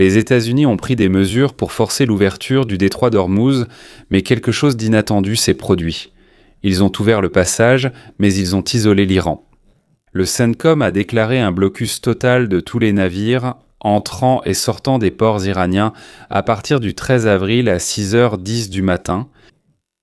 Les États-Unis ont pris des mesures pour forcer l'ouverture du détroit d'Ormuz, mais quelque chose d'inattendu s'est produit. Ils ont ouvert le passage, mais ils ont isolé l'Iran. Le CENTCOM a déclaré un blocus total de tous les navires entrant et sortant des ports iraniens à partir du 13 avril à 6h10 du matin.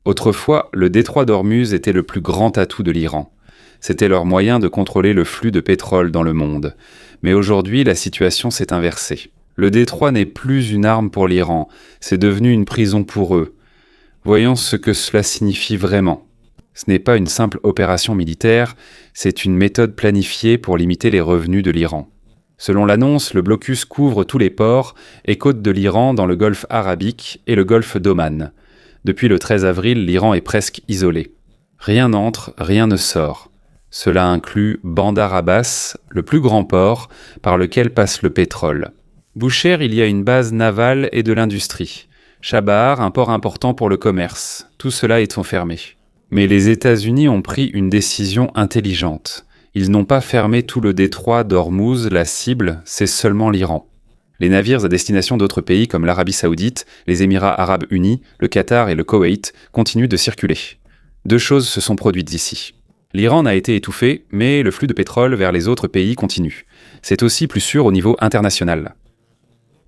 Autrefois, le détroit d'Ormuz était le plus grand atout de l'Iran. C'était leur moyen de contrôler le flux de pétrole dans le monde. Mais aujourd'hui, la situation s'est inversée. Le détroit n'est plus une arme pour l'Iran, c'est devenu une prison pour eux. Voyons ce que cela signifie vraiment. Ce n'est pas une simple opération militaire, c'est une méthode planifiée pour limiter les revenus de l'Iran. Selon l'annonce, le blocus couvre tous les ports et côtes de l'Iran dans le golfe Arabique et le golfe d'Oman. Depuis le 13 avril, l'Iran est presque isolé. Rien n'entre, rien ne sort. Cela inclut Bandar Abbas, le plus grand port par lequel passe le pétrole. Boucher, il y a une base navale et de l'industrie. Chabahar, un port important pour le commerce. Tout cela est enfermé. Mais les États-Unis ont pris une décision intelligente. Ils n'ont pas fermé tout le détroit d'Ormuz, la cible, c'est seulement l'Iran. Les navires à destination d'autres pays comme l'Arabie Saoudite, les Émirats Arabes Unis, le Qatar et le Koweït continuent de circuler. Deux choses se sont produites ici. L'Iran a été étouffé, mais le flux de pétrole vers les autres pays continue. C'est aussi plus sûr au niveau international.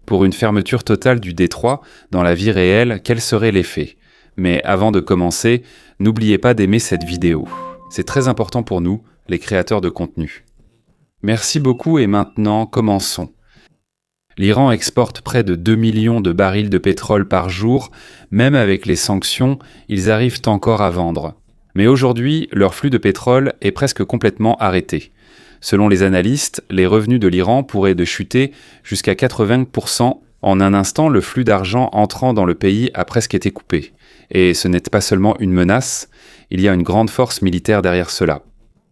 Pour une fermeture totale du détroit, dans la vie réelle, quel serait l'effet ? Mais avant de commencer, n'oubliez pas d'aimer cette vidéo. C'est très important pour nous, les créateurs de contenu. Merci beaucoup et maintenant, commençons. L'Iran exporte près de 2 millions de barils de pétrole par jour. Même avec les sanctions, ils arrivent encore à vendre. Mais aujourd'hui, leur flux de pétrole est presque complètement arrêté. Selon les analystes, les revenus de l'Iran pourraient chuter jusqu'à 80%. En un instant, le flux d'argent entrant dans le pays a presque été coupé. Et ce n'est pas seulement une menace, il y a une grande force militaire derrière cela.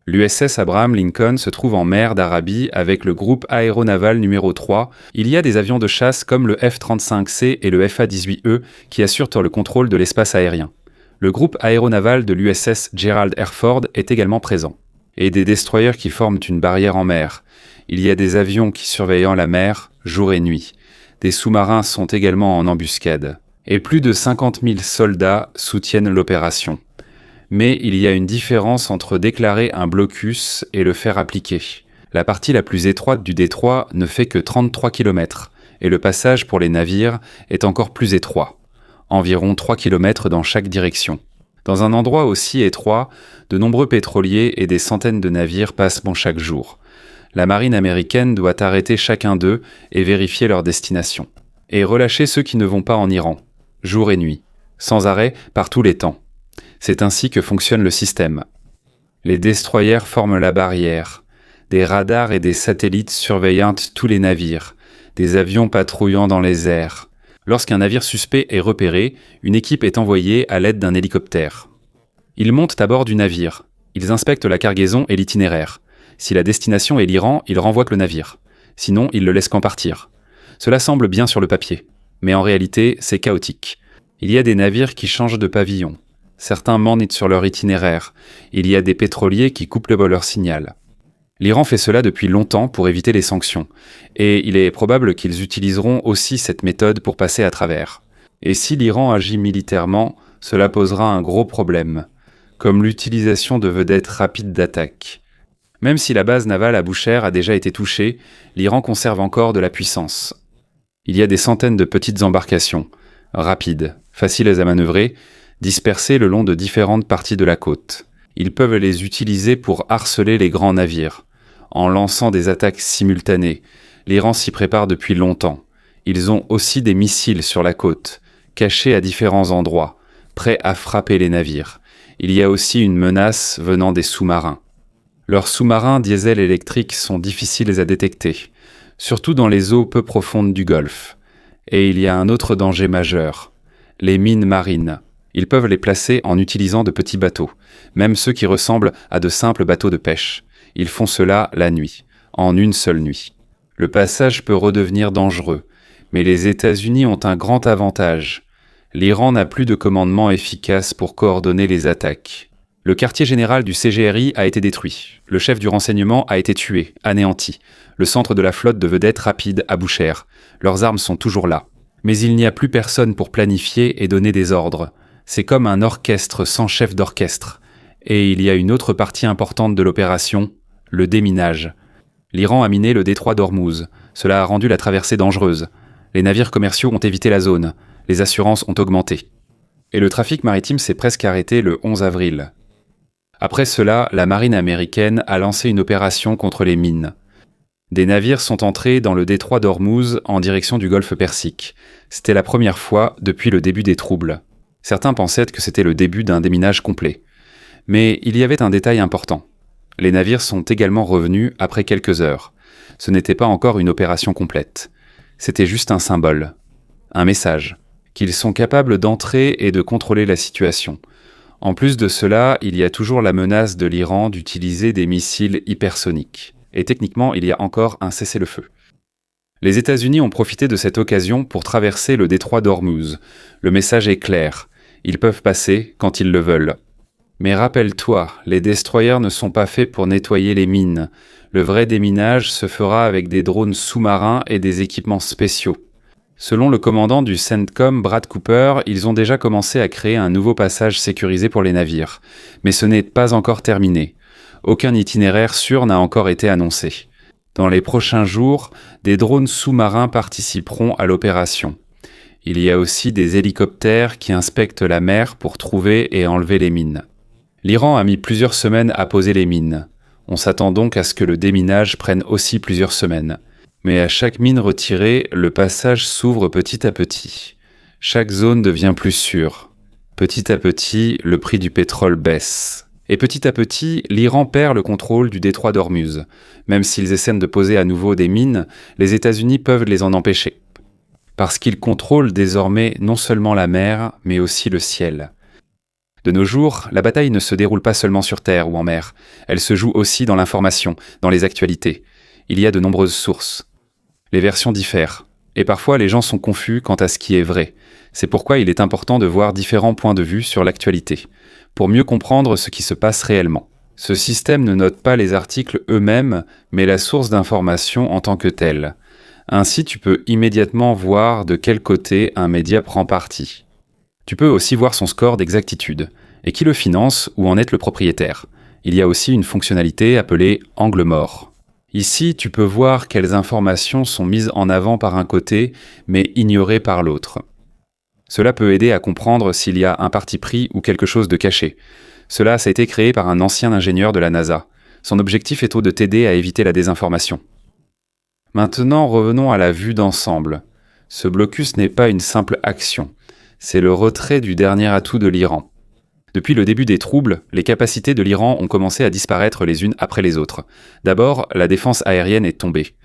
L'USS Abraham Lincoln se trouve en mer d'Arabie avec le groupe aéronaval numéro 3. Il y a des avions de chasse comme le F-35C et le FA-18E qui assurent le contrôle de l'espace aérien. Le groupe aéronaval de l'USS Gerald R. Ford est également présent. Et des destroyers qui forment une barrière en mer. Il y a des avions qui surveillent la mer jour et nuit. Des sous-marins sont également en embuscade. Et plus de 50 000 soldats soutiennent l'opération. Mais il y a une différence entre déclarer un blocus et le faire appliquer. La partie la plus étroite du détroit ne fait que 33 km, et le passage pour les navires est encore plus étroit. Environ 3 km dans chaque direction. Dans un endroit aussi étroit, de nombreux pétroliers et des centaines de navires passent chaque jour. La marine américaine doit arrêter chacun d'eux et vérifier leur destination. Et relâcher ceux qui ne vont pas en Iran, jour et nuit, sans arrêt par tous les temps. C'est ainsi que fonctionne le système. Les destroyers forment la barrière. Des radars et des satellites surveillant tous les navires. Des avions patrouillant dans les airs. Lorsqu'un navire suspect est repéré, une équipe est envoyée à l'aide d'un hélicoptère. Ils montent à bord du navire. Ils inspectent la cargaison et l'itinéraire. Si la destination est l'Iran, ils renvoient le navire. Sinon, ils le laissent qu'en partir. Cela semble bien sur le papier. Mais en réalité, c'est chaotique. Il y a des navires qui changent de pavillon. Certains mentent sur leur itinéraire. Il y a des pétroliers qui coupent leur signal. L'Iran fait cela depuis longtemps pour éviter les sanctions. Et il est probable qu'ils utiliseront aussi cette méthode pour passer à travers. Et si l'Iran agit militairement, cela posera un gros problème, comme l'utilisation de vedettes rapides d'attaque. Même si la base navale à Boucher a déjà été touchée, l'Iran conserve encore de la puissance. Il y a des centaines de petites embarcations, rapides, faciles à manœuvrer, dispersées le long de différentes parties de la côte. Ils peuvent les utiliser pour harceler les grands navires. En lançant des attaques simultanées, l'Iran s'y prépare depuis longtemps. Ils ont aussi des missiles sur la côte, cachés à différents endroits, prêts à frapper les navires. Il y a aussi une menace venant des sous-marins. Leurs sous-marins diesel électriques sont difficiles à détecter, surtout dans les eaux peu profondes du Golfe. Et il y a un autre danger majeur, les mines marines. Ils peuvent les placer en utilisant de petits bateaux, même ceux qui ressemblent à de simples bateaux de pêche. Ils font cela la nuit, en une seule nuit. Le passage peut redevenir dangereux, mais les États-Unis ont un grand avantage. L'Iran n'a plus de commandement efficace pour coordonner les attaques. Le quartier général du CGRI a été détruit. Le chef du renseignement a été tué, anéanti. Le centre de la flotte de vedettes rapides à Boucher. Leurs armes sont toujours là. Mais il n'y a plus personne pour planifier et donner des ordres. C'est comme un orchestre sans chef d'orchestre. Et il y a une autre partie importante de l'opération, le déminage. L'Iran a miné le détroit d'Ormuz. Cela a rendu la traversée dangereuse. Les navires commerciaux ont évité la zone. Les assurances ont augmenté. Et le trafic maritime s'est presque arrêté le 11 avril. Après cela, la marine américaine a lancé une opération contre les mines. Des navires sont entrés dans le détroit d'Ormuz en direction du golfe Persique. C'était la première fois depuis le début des troubles. Certains pensaient que c'était le début d'un déminage complet. Mais il y avait un détail important. Les navires sont également revenus après quelques heures. Ce n'était pas encore une opération complète. C'était juste un symbole, un message, qu'ils sont capables d'entrer et de contrôler la situation. En plus de cela, il y a toujours la menace de l'Iran d'utiliser des missiles hypersoniques. Et techniquement, il y a encore un cessez-le-feu. Les États-Unis ont profité de cette occasion pour traverser le détroit d'Ormuz. Le message est clair. Ils peuvent passer quand ils le veulent. Mais rappelle-toi, les destroyers ne sont pas faits pour nettoyer les mines. Le vrai déminage se fera avec des drones sous-marins et des équipements spéciaux. Selon le commandant du CENTCOM, Brad Cooper, ils ont déjà commencé à créer un nouveau passage sécurisé pour les navires. Mais ce n'est pas encore terminé. Aucun itinéraire sûr n'a encore été annoncé. Dans les prochains jours, des drones sous-marins participeront à l'opération. Il y a aussi des hélicoptères qui inspectent la mer pour trouver et enlever les mines. L'Iran a mis plusieurs semaines à poser les mines. On s'attend donc à ce que le déminage prenne aussi plusieurs semaines. Mais à chaque mine retirée, le passage s'ouvre petit à petit. Chaque zone devient plus sûre. Petit à petit, le prix du pétrole baisse. Et petit à petit, l'Iran perd le contrôle du détroit d'Ormuz. Même s'ils essaient de poser à nouveau des mines, les États-Unis peuvent les en empêcher. Parce qu'ils contrôlent désormais non seulement la mer, mais aussi le ciel. De nos jours, la bataille ne se déroule pas seulement sur terre ou en mer. Elle se joue aussi dans l'information, dans les actualités. Il y a de nombreuses sources. Les versions diffèrent. Et parfois, les gens sont confus quant à ce qui est vrai. C'est pourquoi il est important de voir différents points de vue sur l'actualité, pour mieux comprendre ce qui se passe réellement. Ce système ne note pas les articles eux-mêmes, mais la source d'information en tant que telle. Ainsi, tu peux immédiatement voir de quel côté un média prend parti. Tu peux aussi voir son score d'exactitude, et qui le finance ou en est le propriétaire. Il y a aussi une fonctionnalité appelée « angle mort ». Ici, tu peux voir quelles informations sont mises en avant par un côté, mais ignorées par l'autre. Cela peut aider à comprendre s'il y a un parti pris ou quelque chose de caché. Cela a été créé par un ancien ingénieur de la NASA. Son objectif est de t'aider à éviter la désinformation. Maintenant, revenons à la vue d'ensemble. Ce blocus n'est pas une simple action. C'est le retrait du dernier atout de l'Iran. Depuis le début des troubles, les capacités de l'Iran ont commencé à disparaître les unes après les autres. D'abord, la défense aérienne est tombée.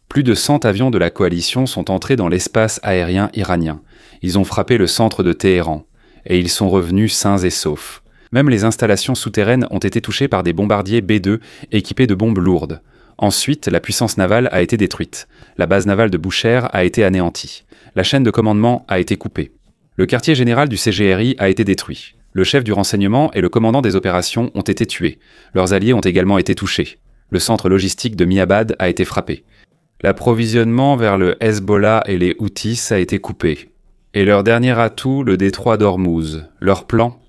Plus de 100 avions de la coalition sont entrés dans l'espace aérien iranien. Ils ont frappé le centre de Téhéran. Et ils sont revenus sains et saufs. Même les installations souterraines ont été touchées par des bombardiers B-2 équipés de bombes lourdes. Ensuite, la puissance navale a été détruite. La base navale de Boucher a été anéantie. La chaîne de commandement a été coupée. Le quartier général du CGRI a été détruit. Le chef du renseignement et le commandant des opérations ont été tués. Leurs alliés ont également été touchés. Le centre logistique de Miabad a été frappé. L'approvisionnement vers le Hezbollah et les Houthis a été coupé. Et leur dernier atout, le détroit d'Ormuz. Leur plan ?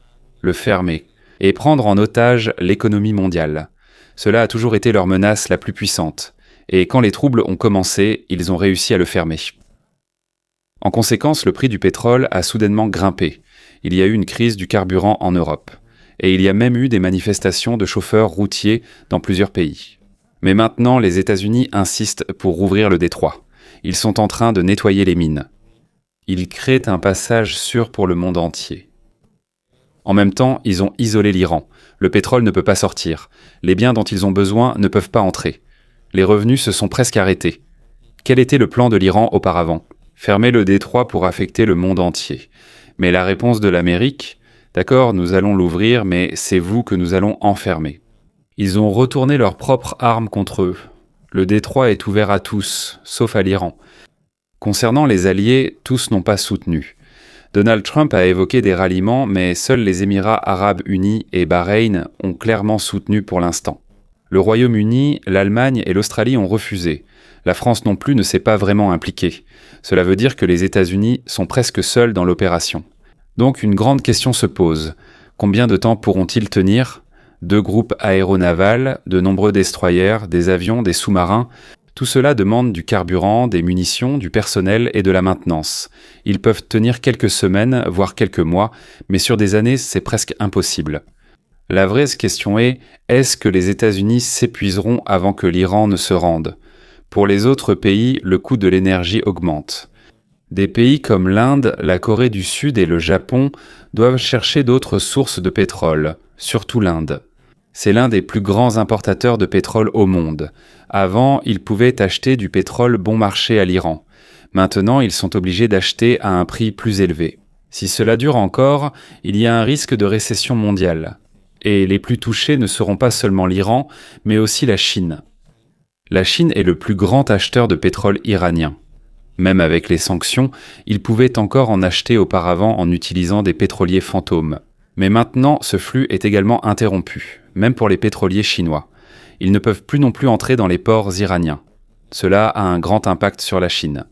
Le fermer. Et prendre en otage l'économie mondiale. Cela a toujours été leur menace la plus puissante. Et quand les troubles ont commencé, ils ont réussi à le fermer. En conséquence, le prix du pétrole a soudainement grimpé. Il y a eu une crise du carburant en Europe. Et il y a même eu des manifestations de chauffeurs routiers dans plusieurs pays. Mais maintenant, les États-Unis insistent pour rouvrir le détroit. Ils sont en train de nettoyer les mines. Ils créent un passage sûr pour le monde entier. En même temps, ils ont isolé l'Iran. Le pétrole ne peut pas sortir. Les biens dont ils ont besoin ne peuvent pas entrer. Les revenus se sont presque arrêtés. Quel était le plan de l'Iran auparavant ? Fermer le détroit pour affecter le monde entier. Mais la réponse de l'Amérique ? D'accord, nous allons l'ouvrir, mais c'est vous que nous allons enfermer. Ils ont retourné leurs propres armes contre eux. Le détroit est ouvert à tous, sauf à l'Iran. Concernant les alliés, tous n'ont pas soutenu. Donald Trump a évoqué des ralliements, mais seuls les Émirats arabes unis et Bahreïn ont clairement soutenu pour l'instant. Le Royaume-Uni, l'Allemagne et l'Australie ont refusé. La France non plus ne s'est pas vraiment impliquée. Cela veut dire que les États-Unis sont presque seuls dans l'opération. Donc une grande question se pose. Combien de temps pourront-ils tenir ? 2 groupes aéronavals, de nombreux destroyers, des avions, des sous-marins. Tout cela demande du carburant, des munitions, du personnel et de la maintenance. Ils peuvent tenir quelques semaines, voire quelques mois, mais sur des années, c'est presque impossible. La vraie question est-ce que les États-Unis s'épuiseront avant que l'Iran ne se rende ? Pour les autres pays, le coût de l'énergie augmente. Des pays comme l'Inde, la Corée du Sud et le Japon doivent chercher d'autres sources de pétrole, surtout l'Inde. C'est l'un des plus grands importateurs de pétrole au monde. Avant, ils pouvaient acheter du pétrole bon marché à l'Iran. Maintenant, ils sont obligés d'acheter à un prix plus élevé. Si cela dure encore, il y a un risque de récession mondiale. Et les plus touchés ne seront pas seulement l'Iran, mais aussi la Chine. La Chine est le plus grand acheteur de pétrole iranien. Même avec les sanctions, ils pouvaient encore en acheter auparavant en utilisant des pétroliers fantômes. Mais maintenant, ce flux est également interrompu, même pour les pétroliers chinois. Ils ne peuvent plus non plus entrer dans les ports iraniens. Cela a un grand impact sur la Chine.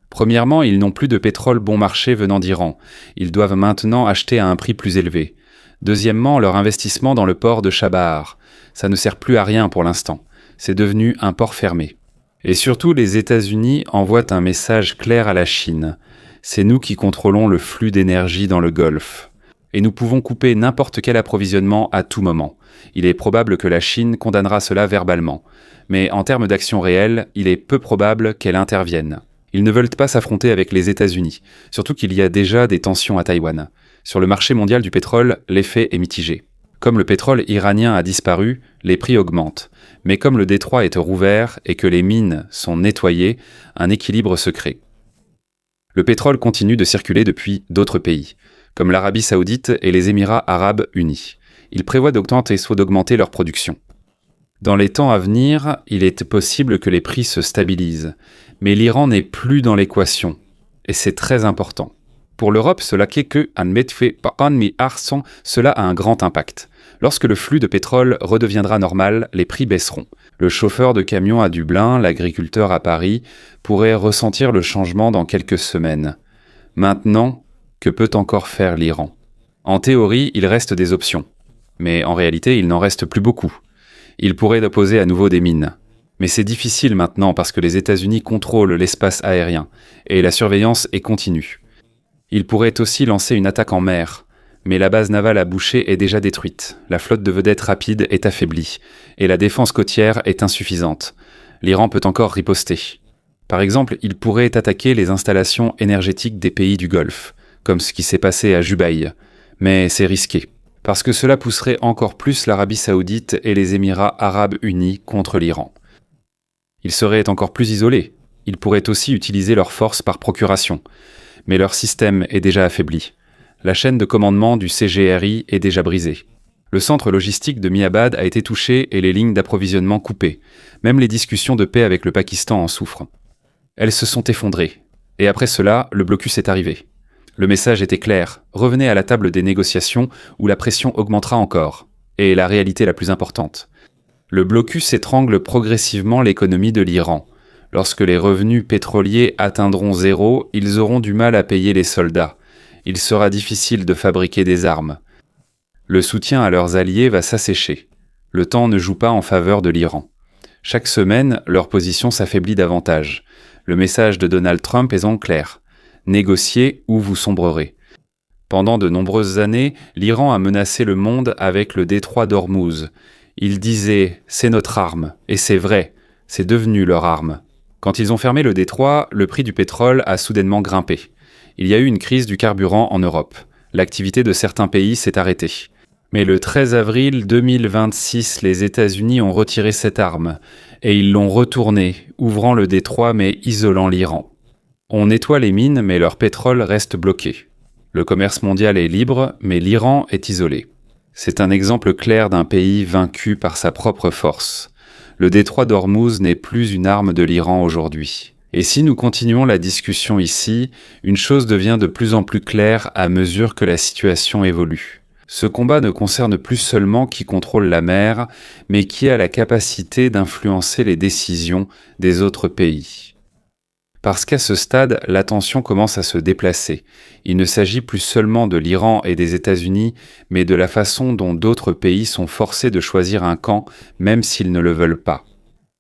Premièrement, ils n'ont plus de pétrole bon marché venant d'Iran. Ils doivent maintenant acheter à un prix plus élevé. Deuxièmement, leur investissement dans le port de Chabahar. Ça ne sert plus à rien pour l'instant. C'est devenu un port fermé. Et surtout, les États-Unis envoient un message clair à la Chine. C'est nous qui contrôlons le flux d'énergie dans le Golfe. Et nous pouvons couper n'importe quel approvisionnement à tout moment. Il est probable que la Chine condamnera cela verbalement. Mais en termes d'action réelle, il est peu probable qu'elle intervienne. Ils ne veulent pas s'affronter avec les États-Unis, surtout qu'il y a déjà des tensions à Taïwan. Sur le marché mondial du pétrole, l'effet est mitigé. Comme le pétrole iranien a disparu, les prix augmentent. Mais comme le détroit est rouvert et que les mines sont nettoyées, un équilibre se crée. Le pétrole continue de circuler depuis d'autres pays, comme l'Arabie Saoudite et les Émirats Arabes Unis. Ils prévoient d'augmenter leur production. Dans les temps à venir, il est possible que les prix se stabilisent. Mais l'Iran n'est plus dans l'équation. Et c'est très important. Pour l'Europe, cela a un grand impact. Lorsque le flux de pétrole redeviendra normal, les prix baisseront. Le chauffeur de camion à Dublin, l'agriculteur à Paris, pourrait ressentir le changement dans quelques semaines. Maintenant, que peut encore faire l'Iran ? En théorie, il reste des options. Mais en réalité, il n'en reste plus beaucoup. Il pourrait poser à nouveau des mines. Mais c'est difficile maintenant parce que les États-Unis contrôlent l'espace aérien et la surveillance est continue. Il pourrait aussi lancer une attaque en mer. Mais la base navale à Boucher est déjà détruite, la flotte de vedettes rapides est affaiblie, et la défense côtière est insuffisante. L'Iran peut encore riposter. Par exemple, il pourrait attaquer les installations énergétiques des pays du Golfe, comme ce qui s'est passé à Jubaï. Mais c'est risqué, parce que cela pousserait encore plus l'Arabie Saoudite et les Émirats Arabes Unis contre l'Iran. Ils seraient encore plus isolés. Ils pourraient aussi utiliser leurs forces par procuration. Mais leur système est déjà affaibli. La chaîne de commandement du CGRI est déjà brisée. Le centre logistique de Miabad a été touché et les lignes d'approvisionnement coupées. Même les discussions de paix avec le Pakistan en souffrent. Elles se sont effondrées. Et après cela, le blocus est arrivé. Le message était clair. Revenez à la table des négociations où la pression augmentera encore. Et la réalité la plus importante. Le blocus étrangle progressivement l'économie de l'Iran. Lorsque les revenus pétroliers atteindront zéro, ils auront du mal à payer les soldats. Il sera difficile de fabriquer des armes. Le soutien à leurs alliés va s'assécher. Le temps ne joue pas en faveur de l'Iran. Chaque semaine, leur position s'affaiblit davantage. Le message de Donald Trump est en clair. Négociez ou vous sombrerez. Pendant de nombreuses années, l'Iran a menacé le monde avec le détroit d'Ormuz. Il disait « c'est notre arme », et c'est vrai, c'est devenu leur arme. Quand ils ont fermé le détroit, le prix du pétrole a soudainement grimpé. Il y a eu une crise du carburant en Europe. L'activité de certains pays s'est arrêtée. Mais le 13 avril 2026, les États-Unis ont retiré cette arme, et ils l'ont retournée, ouvrant le détroit mais isolant l'Iran. On nettoie les mines, mais leur pétrole reste bloqué. Le commerce mondial est libre, mais l'Iran est isolé. C'est un exemple clair d'un pays vaincu par sa propre force. Le détroit d'Ormuz n'est plus une arme de l'Iran aujourd'hui. Et si nous continuons la discussion ici, une chose devient de plus en plus claire à mesure que la situation évolue. Ce combat ne concerne plus seulement qui contrôle la mer, mais qui a la capacité d'influencer les décisions des autres pays. Parce qu'à ce stade, l'attention commence à se déplacer. Il ne s'agit plus seulement de l'Iran et des États-Unis, mais de la façon dont d'autres pays sont forcés de choisir un camp, même s'ils ne le veulent pas.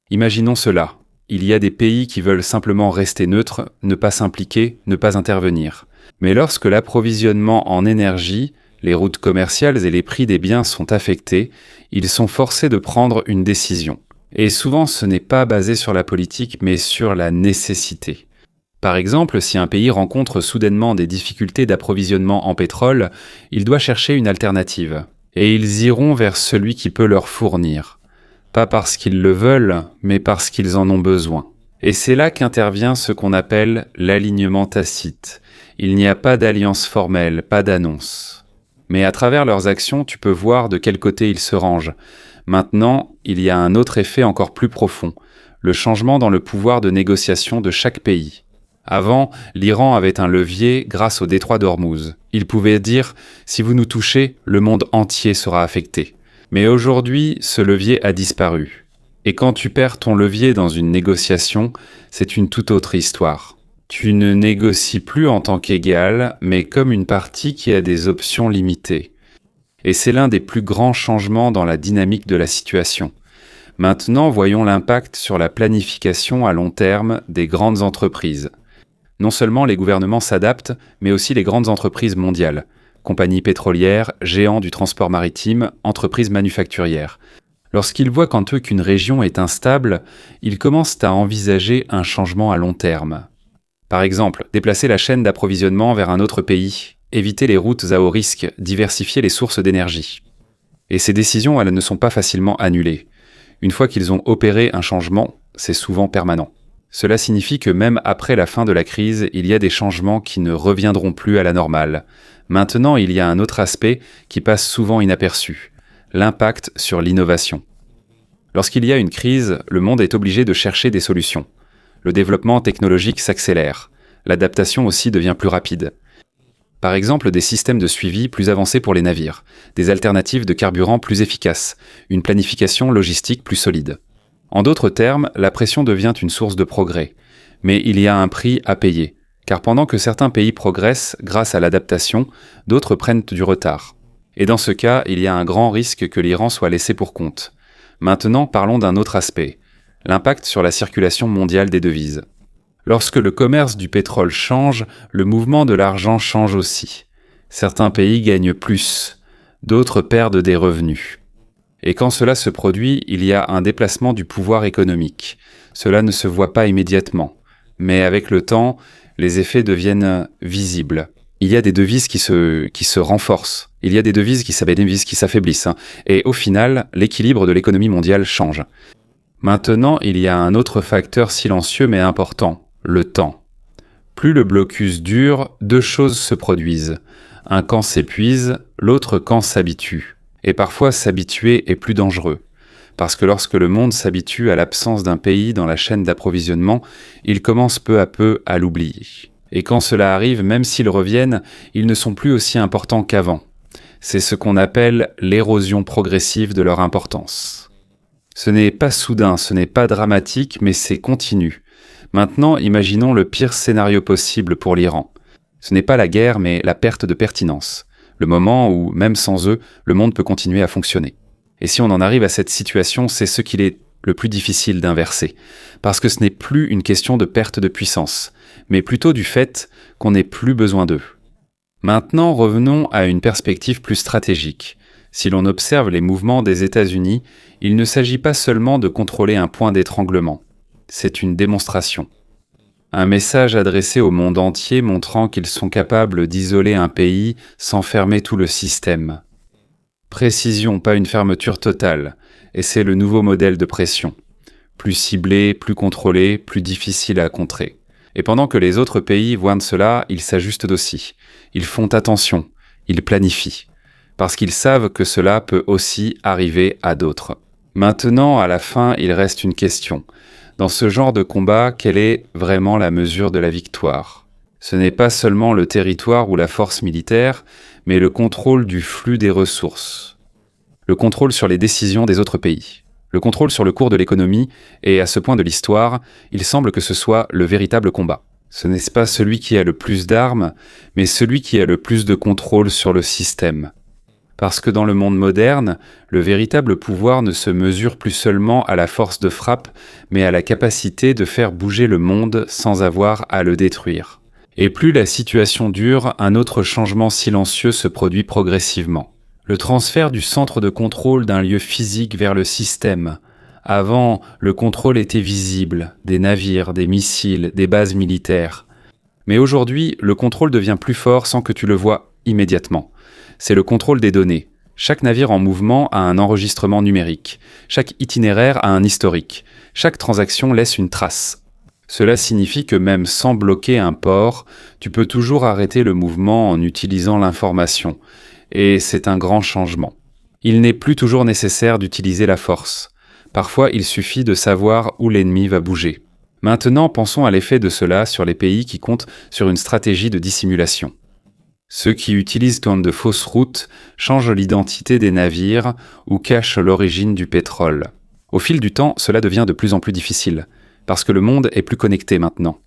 Imaginons cela. Il y a des pays qui veulent simplement rester neutres, ne pas s'impliquer, ne pas intervenir. Mais lorsque l'approvisionnement en énergie, les routes commerciales et les prix des biens sont affectés, ils sont forcés de prendre une décision. Et souvent, ce n'est pas basé sur la politique, mais sur la nécessité. Par exemple, si un pays rencontre soudainement des difficultés d'approvisionnement en pétrole, il doit chercher une alternative. Et ils iront vers celui qui peut leur fournir. Pas parce qu'ils le veulent, mais parce qu'ils en ont besoin. Et c'est là qu'intervient ce qu'on appelle l'alignement tacite. Il n'y a pas d'alliance formelle, pas d'annonce. Mais à travers leurs actions, tu peux voir de quel côté ils se rangent. Maintenant, il y a un autre effet encore plus profond, le changement dans le pouvoir de négociation de chaque pays. Avant, l'Iran avait un levier grâce au détroit d'Ormuz. Il pouvait dire « si vous nous touchez, le monde entier sera affecté ». Mais aujourd'hui, ce levier a disparu. Et quand tu perds ton levier dans une négociation, c'est une toute autre histoire. Tu ne négocies plus en tant qu'égal, mais comme une partie qui a des options limitées. Et c'est l'un des plus grands changements dans la dynamique de la situation. Maintenant, voyons l'impact sur la planification à long terme des grandes entreprises. Non seulement les gouvernements s'adaptent, mais aussi les grandes entreprises mondiales. Compagnies pétrolières, géants du transport maritime, entreprises manufacturières. Lorsqu'ils voient qu'en eux qu'une région est instable, ils commencent à envisager un changement à long terme. Par exemple, déplacer la chaîne d'approvisionnement vers un autre pays, éviter les routes à haut risque, diversifier les sources d'énergie. Et ces décisions, elles ne sont pas facilement annulées. Une fois qu'ils ont opéré un changement, c'est souvent permanent. Cela signifie que même après la fin de la crise, il y a des changements qui ne reviendront plus à la normale. Maintenant, il y a un autre aspect qui passe souvent inaperçu, l'impact sur l'innovation. Lorsqu'il y a une crise, le monde est obligé de chercher des solutions. Le développement technologique s'accélère. L'adaptation aussi devient plus rapide. Par exemple, des systèmes de suivi plus avancés pour les navires, des alternatives de carburant plus efficaces, une planification logistique plus solide. En d'autres termes, la pression devient une source de progrès. Mais il y a un prix à payer, car pendant que certains pays progressent grâce à l'adaptation, d'autres prennent du retard. Et dans ce cas, il y a un grand risque que l'Iran soit laissé pour compte. Maintenant, parlons d'un autre aspect. L'impact sur la circulation mondiale des devises. Lorsque le commerce du pétrole change, le mouvement de l'argent change aussi. Certains pays gagnent plus, d'autres perdent des revenus. Et quand cela se produit, il y a un déplacement du pouvoir économique. Cela ne se voit pas immédiatement, mais avec le temps, les effets deviennent visibles. Il y a des devises qui se renforcent, il y a des devises qui s'affaiblissent, et au final, l'équilibre de l'économie mondiale change. Maintenant, il y a un autre facteur silencieux mais important, le temps. Plus le blocus dure, deux choses se produisent. Un camp s'épuise, l'autre camp s'habitue. Et parfois, s'habituer est plus dangereux. Parce que lorsque le monde s'habitue à l'absence d'un pays dans la chaîne d'approvisionnement, il commence peu à peu à l'oublier. Et quand cela arrive, même s'ils reviennent, ils ne sont plus aussi importants qu'avant. C'est ce qu'on appelle l'érosion progressive de leur importance. Ce n'est pas soudain, ce n'est pas dramatique, mais c'est continu. Maintenant, imaginons le pire scénario possible pour l'Iran. Ce n'est pas la guerre, mais la perte de pertinence. Le moment où, même sans eux, le monde peut continuer à fonctionner. Et si on en arrive à cette situation, c'est ce qu'il est le plus difficile d'inverser. Parce que ce n'est plus une question de perte de puissance, mais plutôt du fait qu'on n'ait plus besoin d'eux. Maintenant, revenons à une perspective plus stratégique. Si l'on observe les mouvements des États-Unis, il ne s'agit pas seulement de contrôler un point d'étranglement. C'est une démonstration. Un message adressé au monde entier montrant qu'ils sont capables d'isoler un pays sans fermer tout le système. Précision, pas une fermeture totale, et c'est le nouveau modèle de pression. Plus ciblé, plus contrôlé, plus difficile à contrer. Et pendant que les autres pays voient cela, ils s'ajustent aussi. Ils font attention, ils planifient. Parce qu'ils savent que cela peut aussi arriver à d'autres. Maintenant, à la fin, il reste une question. Dans ce genre de combat, quelle est vraiment la mesure de la victoire ? Ce n'est pas seulement le territoire ou la force militaire, mais le contrôle du flux des ressources, le contrôle sur les décisions des autres pays, le contrôle sur le cours de l'économie, et à ce point de l'histoire, il semble que ce soit le véritable combat. Ce n'est pas celui qui a le plus d'armes, mais celui qui a le plus de contrôle sur le système. Parce que dans le monde moderne, le véritable pouvoir ne se mesure plus seulement à la force de frappe, mais à la capacité de faire bouger le monde sans avoir à le détruire. Et plus la situation dure, un autre changement silencieux se produit progressivement. Le transfert du centre de contrôle d'un lieu physique vers le système. Avant, le contrôle était visible, des navires, des missiles, des bases militaires. Mais aujourd'hui, le contrôle devient plus fort sans que tu le vois immédiatement. C'est le contrôle des données. Chaque navire en mouvement a un enregistrement numérique. Chaque itinéraire a un historique. Chaque transaction laisse une trace. Cela signifie que même sans bloquer un port, tu peux toujours arrêter le mouvement en utilisant l'information. Et c'est un grand changement. Il n'est plus toujours nécessaire d'utiliser la force. Parfois, il suffit de savoir où l'ennemi va bouger. Maintenant, pensons à l'effet de cela sur les pays qui comptent sur une stratégie de dissimulation. Ceux qui utilisent de fausses routes changent l'identité des navires ou cachent l'origine du pétrole. Au fil du temps, cela devient de plus en plus difficile, parce que le monde est plus connecté maintenant.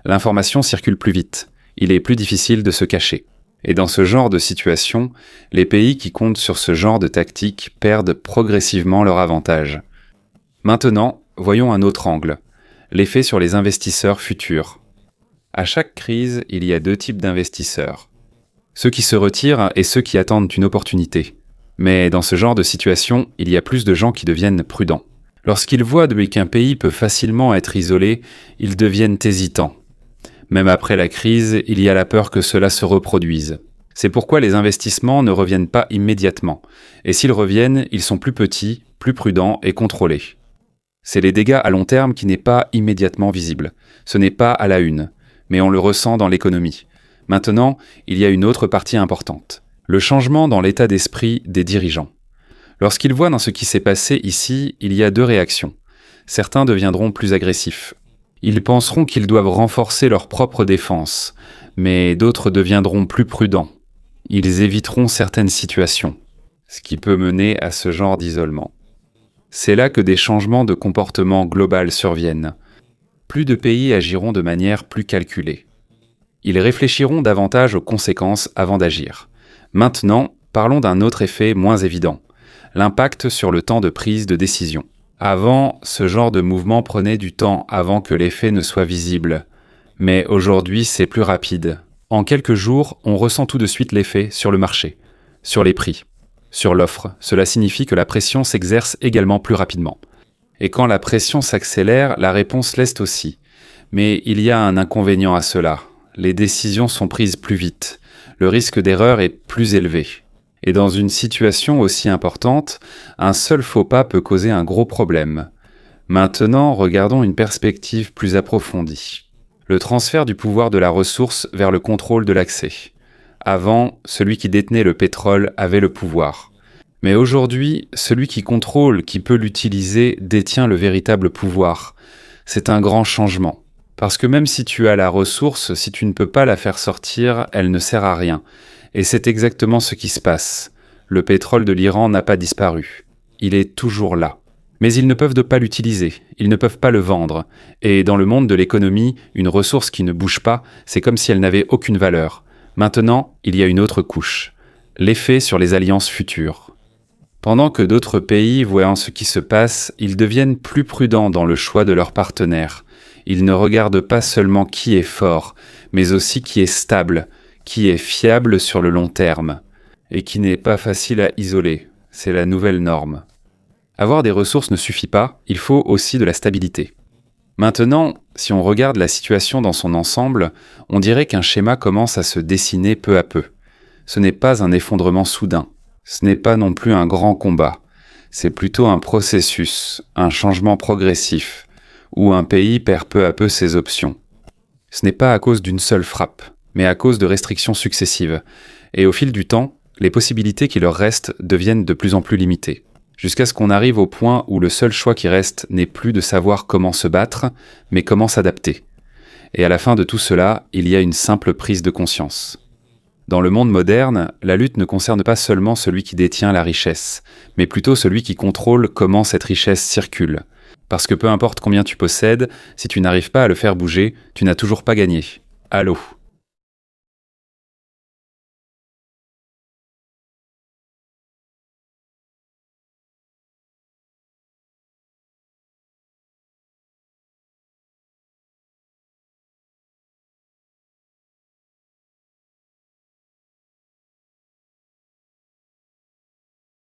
L'information circule plus vite, il est plus difficile de se cacher. Et dans ce genre de situation, les pays qui comptent sur ce genre de tactique perdent progressivement leur avantage. Maintenant, voyons un autre angle, l'effet sur les investisseurs futurs. À chaque crise, il y a deux types d'investisseurs. Ceux qui se retirent et ceux qui attendent une opportunité. Mais dans ce genre de situation, il y a plus de gens qui deviennent prudents. Lorsqu'ils voient qu'un pays peut facilement être isolé, ils deviennent hésitants. Même après la crise, il y a la peur que cela se reproduise. C'est pourquoi les investissements ne reviennent pas immédiatement. Et s'ils reviennent, ils sont plus petits, plus prudents et contrôlés. C'est les dégâts à long terme qui n'est pas immédiatement visible. Ce n'est pas à la une, mais on le ressent dans l'économie. Maintenant, il y a une autre partie importante. Le changement dans l'état d'esprit des dirigeants. Lorsqu'ils voient dans ce qui s'est passé ici, il y a deux réactions. Certains deviendront plus agressifs. Ils penseront qu'ils doivent renforcer leur propre défense, mais d'autres deviendront plus prudents. Ils éviteront certaines situations, ce qui peut mener à ce genre d'isolement. C'est là que des changements de comportement global surviennent. Plus de pays agiront de manière plus calculée. Ils réfléchiront davantage aux conséquences avant d'agir. Maintenant, parlons d'un autre effet moins évident, l'impact sur le temps de prise de décision. Avant, ce genre de mouvement prenait du temps avant que l'effet ne soit visible. Mais aujourd'hui, c'est plus rapide. En quelques jours, on ressent tout de suite l'effet sur le marché, sur les prix, sur l'offre. Cela signifie que la pression s'exerce également plus rapidement. Et quand la pression s'accélère, la réponse l'est aussi. Mais il y a un inconvénient à cela. Les décisions sont prises plus vite. Le risque d'erreur est plus élevé. Et dans une situation aussi importante, un seul faux pas peut causer un gros problème. Maintenant, regardons une perspective plus approfondie. Le transfert du pouvoir de la ressource vers le contrôle de l'accès. Avant, celui qui détenait le pétrole avait le pouvoir. Mais aujourd'hui, celui qui contrôle, qui peut l'utiliser, détient le véritable pouvoir. C'est un grand changement. Parce que même si tu as la ressource, si tu ne peux pas la faire sortir, elle ne sert à rien. Et c'est exactement ce qui se passe. Le pétrole de l'Iran n'a pas disparu. Il est toujours là. Mais ils ne peuvent pas l'utiliser, ils ne peuvent pas le vendre. Et dans le monde de l'économie, une ressource qui ne bouge pas, c'est comme si elle n'avait aucune valeur. Maintenant, il y a une autre couche. L'effet sur les alliances futures. Pendant que d'autres pays, voyant ce qui se passe, ils deviennent plus prudents dans le choix de leurs partenaires. Ils ne regardent pas seulement qui est fort, mais aussi qui est stable, qui est fiable sur le long terme, et qui n'est pas facile à isoler. C'est la nouvelle norme. Avoir des ressources ne suffit pas, il faut aussi de la stabilité. Maintenant, si on regarde la situation dans son ensemble, on dirait qu'un schéma commence à se dessiner peu à peu. Ce n'est pas un effondrement soudain, ce n'est pas non plus un grand combat, c'est plutôt un processus, un changement progressif, où un pays perd peu à peu ses options. Ce n'est pas à cause d'une seule frappe, mais à cause de restrictions successives, et au fil du temps, les possibilités qui leur restent deviennent de plus en plus limitées, jusqu'à ce qu'on arrive au point où le seul choix qui reste n'est plus de savoir comment se battre, mais comment s'adapter. Et à la fin de tout cela, il y a une simple prise de conscience. Dans le monde moderne, la lutte ne concerne pas seulement celui qui détient la richesse, mais plutôt celui qui contrôle comment cette richesse circule. Parce que peu importe combien tu possèdes, si tu n'arrives pas à le faire bouger, tu n'as toujours pas gagné. Allô ?